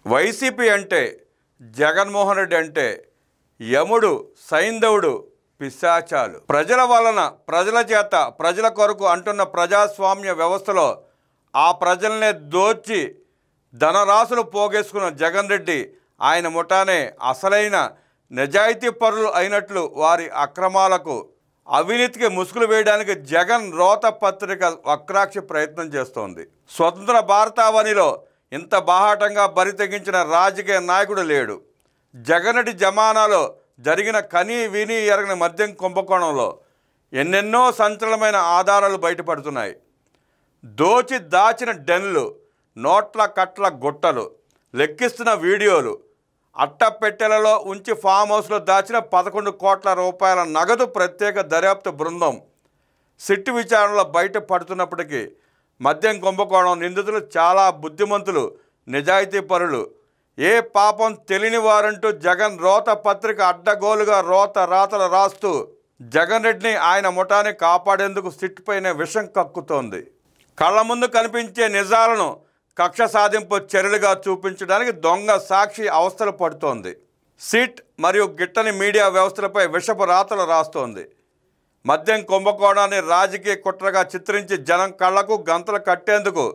YCP అంటే జగన్మోహన్ రెడ్డి అంటే యముడు, సైంధవుడు, పిశాచాలు. ప్రజల వలన, ప్రజల చేత, ప్రజల కొరకు అంటున్న ప్రజాస్వామ్య వ్యవస్థలో ఆ ప్రజల్నే దోచి ధనరాశులు పోగేసుకున్న జగన్ రెడ్డి, ఆయన ముఠానే అసలైన నిజాయితీ పరులు అయినట్లు వారి అక్రమాలకు, అవినీతికి ముసుగులు వేయడానికి జగన్ రోత పత్రిక వక్రాక్షి ప్రయత్నం చేస్తోంది. స్వతంత్ర భారతావనిలో ఇంత బాహాటంగా బరితెగించిన రాజకీయ నాయకుడు లేడు. జగన్ రెడ్డి జమానాలో జరిగిన కనీ విని ఎరగని మద్యం కుంభకోణంలో ఎన్నెన్నో సంచలనమైన ఆధారాలు బయటపడుతున్నాయి. దోచి దాచిన డెన్లు, నోట్ల కట్ల గుట్టలు, లెక్కిస్తున్న వీడియోలు, అట్టపెట్టెలలో ఉంచి ఫామ్ హౌస్లో దాచిన 11 కోట్ల రూపాయల నగదు ప్రత్యేక దర్యాప్తు బృందం సిట్టు విచారణలో బయటపడుతున్నప్పటికీ మద్యం కుంభకోణం నిందితులు చాలా బుద్ధిమంతులు, నిజాయితీ పరులు, ఏ పాపం తెలియని వారంటూ జగన్ రోత పత్రిక అడ్డగోలుగా రోత రాతలు రాస్తూ జగన్ రెడ్డిని, ఆయన ముఠాన్ని కాపాడేందుకు సిట్ పైన విషం కక్కుతోంది. కళ్ళ ముందు కనిపించే నిజాలను కక్ష సాధింపు చర్యలుగా చూపించడానికి దొంగ సాక్షి అవస్థలు పడుతోంది. సిట్ మరియు గిట్టని మీడియా వ్యవస్థలపై విషపు రాతలు రాస్తోంది. మద్యం కుంభకోణాన్ని రాజకీయ కుట్రగా చిత్రించి జనం కళ్లకు గంతలు కట్టేందుకు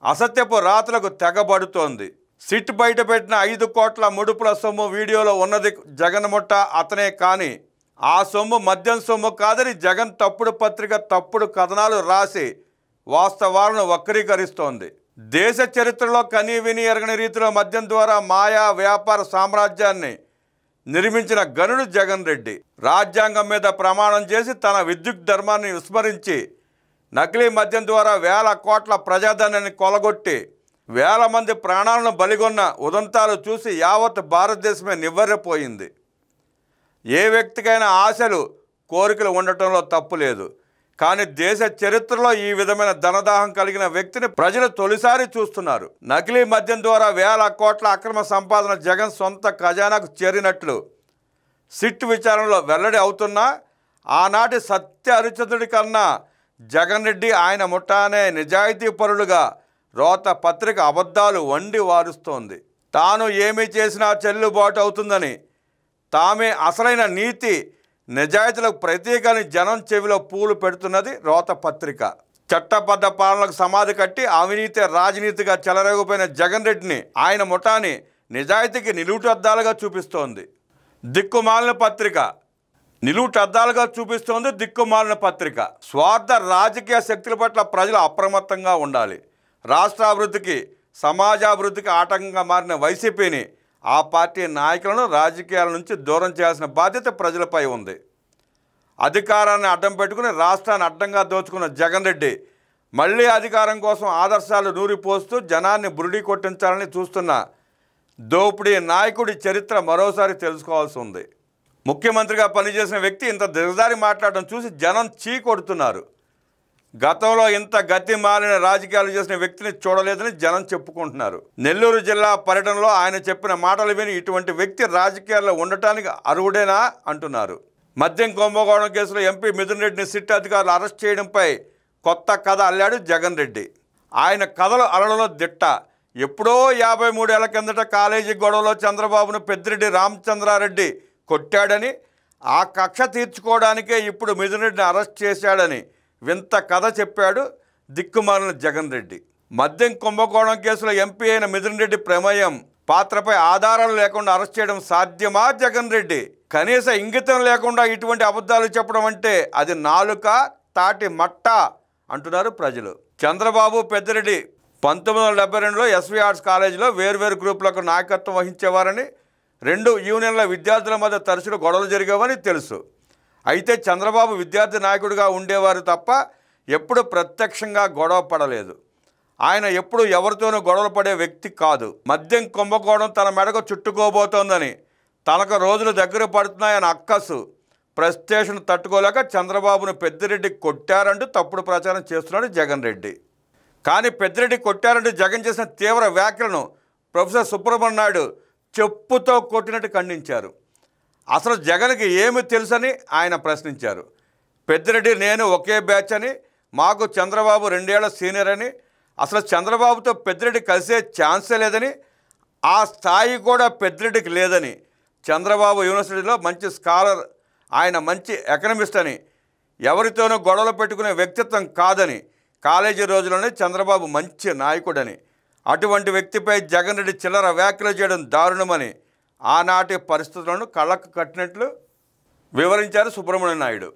అసత్యపు రాతలకు తెగబడుతోంది. సిట్ బయటపెట్టిన 5 కోట్ల ముడుపుల సొమ్ము వీడియోలో ఉన్నది జగన్ ముఠ అతనే, కానీ ఆ సొమ్ము మద్యం సొమ్ము కాదని జగన్ తప్పుడు పత్రిక తప్పుడు కథనాలు రాసి వాస్తవాలను వక్రీకరిస్తోంది. దేశ చరిత్రలో కనీ విని ఎరగని రీతిలో మద్యం ద్వారా మాయా వ్యాపార సామ్రాజ్యాన్ని నిర్మించిన గనుడు జగన్ రెడ్డి. రాజ్యాంగం మీద ప్రమాణం చేసి తన విద్యుత్ ధర్మాన్ని విస్మరించి నకిలీ మద్యం ద్వారా వేల కోట్ల ప్రజాధనాన్ని కొలగొట్టి వేల మంది ప్రాణాలను బలిగొన్న ఉదంతాలు చూసి యావత్ భారతదేశమే నివ్వెరపోయింది. ఏ వ్యక్తికైనా ఆశలు, కోరికలు ఉండటంలో తప్పు లేదు, కానీ దేశ చరిత్రలో ఈ విధమైన ధనదాహం కలిగిన వ్యక్తిని ప్రజలు తొలిసారి చూస్తున్నారు. నకిలీ మద్యం ద్వారా వేల కోట్ల అక్రమ సంపాదన జగన్ సొంత ఖజానాకు చేరినట్లు సిట్ విచారణలో వెల్లడి అవుతున్నా ఆనాటి సత్య హరిచంద్రుడి కన్నా జగన్ రెడ్డి, ఆయన ముఠానే నిజాయితీ పరులుగా రోత పత్రిక అబద్ధాలు వండి వారుస్తోంది. తాను ఏమి చేసినా చెల్లుబాటు అవుతుందని, తామే అసలైన నీతి నిజాయితీలకు ప్రతీకని జనం చెవిలో పూలు పెడుతున్నది రోత పత్రిక. చట్టబద్ధ పాలనకు సమాధి కట్టి అవినీతి రాజనీతిగా చెలరేగిపోయిన జగన్ రెడ్డిని, ఆయన ముఠాని నిజాయితీకి నిలువుటద్దాలుగా చూపిస్తోంది దిక్కుమాలిన పత్రిక. నిలువుటద్దాలుగా చూపిస్తోంది దిక్కుమాలిన పత్రిక. స్వార్థ రాజకీయ శక్తుల పట్ల ప్రజలు అప్రమత్తంగా ఉండాలి. రాష్ట్రాభివృద్ధికి, సమాజాభివృద్ధికి ఆటంకంగా మారిన వైసీపీని, ఆ పార్టీ నాయకులను రాజకీయాల నుంచి దూరం చేయాల్సిన బాధ్యత ప్రజలపై ఉంది. అధికారాన్ని అడ్డం పెట్టుకుని రాష్ట్రాన్ని అడ్డంగా దోచుకున్న జగన్ రెడ్డి మళ్ళీ అధికారం కోసం ఆదర్శాలు నూరిపోస్తూ జనాన్ని బురిడి కొట్టించాలని చూస్తున్న దోపిడీ నాయకుడి చరిత్ర మరోసారి తెలుసుకోవాల్సి ఉంది. ముఖ్యమంత్రిగా పనిచేసిన వ్యక్తి ఇంత దిగజారి మాట్లాడడం చూసి జనం చీ కొడుతున్నారు. గతంలో ఇంత గతి మాలిన రాజకీయాలు చేసిన వ్యక్తిని చూడలేదని జనం చెప్పుకుంటున్నారు. నెల్లూరు జిల్లా పర్యటనలో ఆయన చెప్పిన మాటలు విని ఇటువంటి వ్యక్తి రాజకీయాల్లో ఉండటానికి అర్హుడేనా అంటున్నారు. మద్యం కుంభకోణం కేసులో ఎంపీ మిథున్ రెడ్డిని సిట్ అధికారులు అరెస్ట్ చేయడంపై కొత్త కథ అల్లాడు జగన్ రెడ్డి. ఆయన కథలు అలలలో దిట్ట. ఎప్పుడో 53 ఏళ్ల కిందట కాలేజీ గొడవలో చంద్రబాబును పెద్దిరెడ్డి రామచంద్రారెడ్డి కొట్టాడని, ఆ కక్ష తీర్చుకోవడానికే ఇప్పుడు మిథున్ రెడ్డిని అరెస్ట్ చేశాడని వింత కథ చెప్పాడు దిక్కుమాలిన జగన్ రెడ్డి. మద్యం కుంభకోణం కేసులో ఎంపీ అయిన మిథున్ రెడ్డి ప్రమేయం పాత్రపై ఆధారాలు లేకుండా అరెస్ట్ చేయడం సాధ్యమా జగన్ రెడ్డి? కనీస ఇంగితం లేకుండా ఇటువంటి అబద్ధాలు చెప్పడం అంటే అది నాలుక తాటి మట్ట అంటున్నారు ప్రజలు. చంద్రబాబు, పెద్దిరెడ్డి 1972లో ఎస్వి ఆర్ట్స్ కాలేజీలో వేర్వేరు గ్రూపులకు నాయకత్వం వహించేవారని, 2 యూనియన్ల విద్యార్థుల మధ్య తరచుగా గొడవలు జరిగేవని తెలుసు. అయితే చంద్రబాబు విద్యార్థి నాయకుడిగా ఉండేవారు తప్ప ఎప్పుడు ప్రత్యక్షంగా గొడవ పడలేదు. ఆయన ఎప్పుడు ఎవరితోనూ గొడవలు పడే వ్యక్తి కాదు. మద్యం కుంభకోణం తన మెడకు చుట్టుకోబోతోందని, తనకు రోజులు దగ్గర పడుతున్నాయని అక్కసు, ప్రెస్టేషన్ తట్టుకోలేక చంద్రబాబును పెద్దిరెడ్డి కొట్టారంటూ తప్పుడు ప్రచారం చేస్తున్నాడు జగన్ రెడ్డి. కానీ పెద్దిరెడ్డి కొట్టారంటూ జగన్ చేసిన తీవ్ర వ్యాఖ్యలను ప్రొఫెసర్ సుబ్రహ్మణ్య నాయుడు చెప్పుతో కొట్టినట్టు ఖండించారు. అసలు జగన్కి ఏమి తెలుసని ఆయన ప్రశ్నించారు. పెద్దిరెడ్డి, నేను ఒకే బ్యాచ్ అని, మాకు చంద్రబాబు 2 ఏళ్ల సీనియర్ అని, అసలు చంద్రబాబుతో పెద్దిరెడ్డి కలిసే ఛాన్సే లేదని, ఆ స్థాయి కూడా పెద్దిరెడ్డికి లేదని, చంద్రబాబు యూనివర్సిటీలో మంచి స్కాలర్, ఆయన మంచి ఎకనమిస్ట్ అని, ఎవరితోనూ గొడవలు పెట్టుకునే వ్యక్తిత్వం కాదని, కాలేజీ రోజుల్లోనే చంద్రబాబు మంచి నాయకుడని, అటువంటి వ్యక్తిపై జగన్ రెడ్డి చిల్లర వ్యాఖ్యలు చేయడం దారుణమని ఆనాటి పరిస్థితులను కళ్ళకు కట్టినట్లు వివరించారు సుబ్రహ్మణ్య నాయుడు.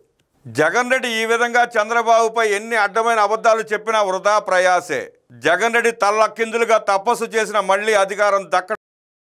జగన్ రెడ్డి ఈ విధంగా చంద్రబాబుపై ఎన్ని అడ్డమైన అబద్ధాలు చెప్పినా వృధా ప్రయాసే. జగన్ రెడ్డి తల్లకిందులుగా తపస్సు చేసిన మళ్ళీ అధికారం దక్క